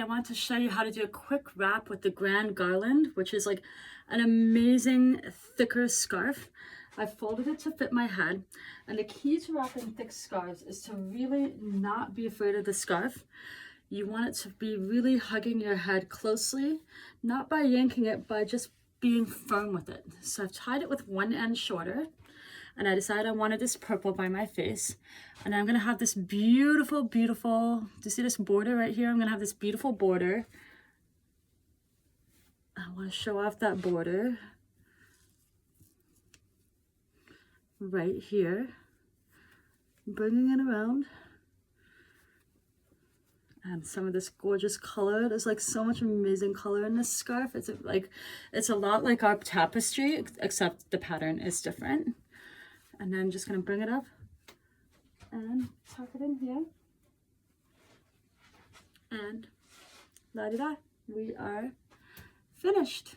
I wanted to show you how to do a quick wrap with the Grand Garland, which is like an amazing thicker scarf. I folded it to fit my head, and the key to wrapping thick scarves is to really not be afraid of the scarf. You want it to be really hugging your head closely, not by yanking it, by just being firm with it. So I've tied it with one end shorter, and I decided I wanted this purple by my face. And I'm gonna have this beautiful, beautiful, do you see this border right here? I'm gonna have this beautiful border. I wanna show off that border right here. Bringing it around. And some of this gorgeous color. There's like so much amazing color in this scarf. It's a lot like our tapestry, except the pattern is different. And then just gonna bring it up and tuck it in here. And la-di-da, we are finished.